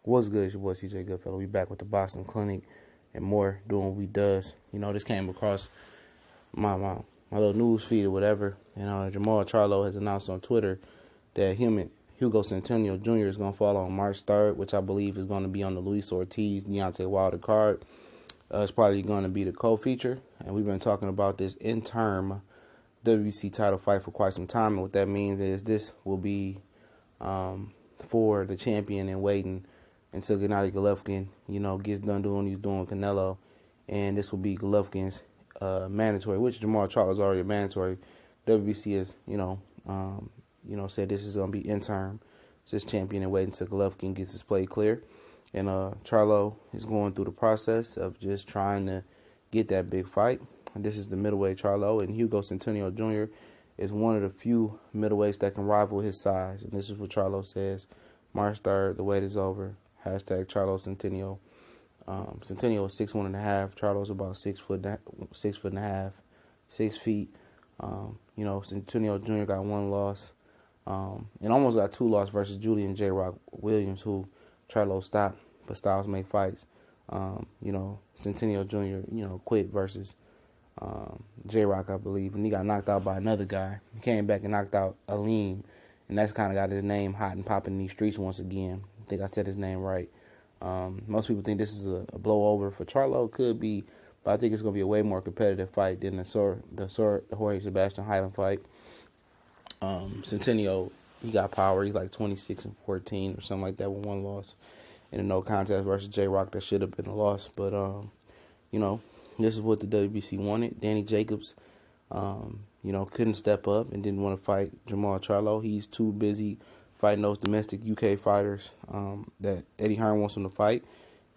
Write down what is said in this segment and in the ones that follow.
What's good? It's your boy CJ Goodfellow. We back with the Boxing Clinic and more, doing what we does. This came across my little news feed or whatever. Jermall Charlo has announced on Twitter that Hugo Centeno Jr. is going to fall on March 3rd, which I believe is going to be on the Luis Ortiz, Deontay Wilder card. It's probably going to be the co-feature, and we've been talking about this interim WBC title fight for quite some time. And what that means is this will be for the champion and waiting until Gennady Golovkin, gets done doing what he's doing with Canelo. And this will be Golovkin's mandatory, which Jermall Charlo is already a mandatory. WBC has, said this is going to be interim. It's this champion and waiting until Golovkin gets his play clear. And Charlo is going through the process of just trying to get that big fight. And this is the middleweight Charlo. And Hugo Centeno Jr. is one of the few middleweights that can rival his size. And this is what Charlo says. March 3rd, the wait is over. Hashtag Charlo Centeno. Centeno is 6'1.5". Charlo's about 6 foot and a half, 6 feet. Centeno Jr. got one loss, and almost got two losses versus Julian J. Rock Williams, who Charlo stopped, but styles make fights. Centeno Jr. Quit versus J. Rock, I believe, and he got knocked out by another guy. He came back and knocked out Aleem, and that's kind of got his name hot and popping in these streets once again. I think I said his name right. Most people think this is a blowover for Charlo. Could be, but I think it's going to be a way more competitive fight than the Jorge Sebastian Highland fight. Centeno, he got power. He's like 26-14 or something like that with one loss in a no contest versus J Rock. That should have been a loss, but this is what the WBC wanted. Danny Jacobs, couldn't step up and didn't want to fight Jermall Charlo. He's too busy fighting those domestic UK fighters that Eddie Hearn wants him to fight.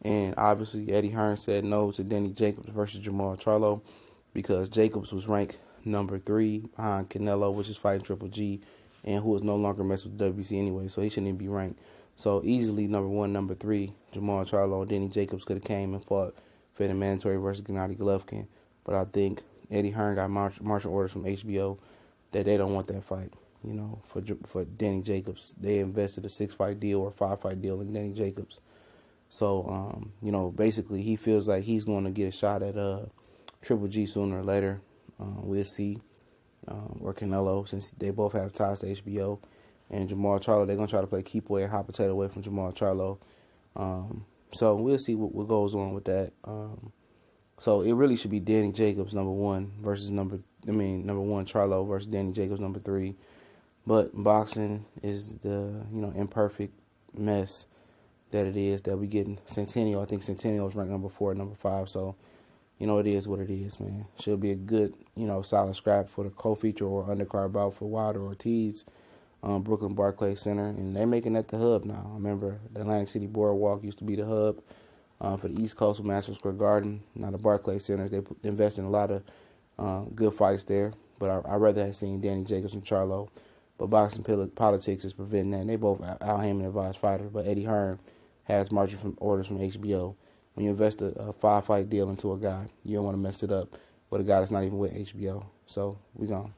And obviously Eddie Hearn said no to Danny Jacobs versus Jermall Charlo because Jacobs was ranked number 3 behind Canelo, which is fighting Triple G, and who is no longer messed with the WBC anyway, so he shouldn't even be ranked. So easily number 1, number 3, Jermall Charlo, and Danny Jacobs could have came and fought for the mandatory versus Gennady Golovkin. But I think Eddie Hearn got martial orders from HBO that they don't want that fight. For Danny Jacobs, they invested a 6-fight deal or 5-fight deal in Danny Jacobs. So, basically he feels like he's going to get a shot at Triple G sooner or later. We'll see. Or Canelo, since they both have ties to HBO. And Jermall Charlo, they're going to try to play keep away and hot potato away from Jermall Charlo. So we'll see what goes on with that. So it really should be Danny Jacobs number 1 versus number 1 Charlo versus Danny Jacobs number 3. But boxing is the imperfect mess that it is that we getting. Centeno, I think Centeno is ranked number 4, number 5. So it is what it is, man. Should be a good solid scrap for the co-feature or undercard bout for Wilder Ortiz, Brooklyn Barclays Center, and they're making that the hub now. I remember the Atlantic City Boardwalk used to be the hub for the East Coast with Madison Square Garden. Now the Barclays Center, they invest in a lot of good fights there. But I'd rather have seen Danny Jacobs and Charlo. But boxing politics is preventing that. And they both out-Heyman advised fighters. But Eddie Hearn has marching orders from HBO. When you invest a 5-fight deal into a guy, you don't want to mess it up with a guy that's not even with HBO. So we gone.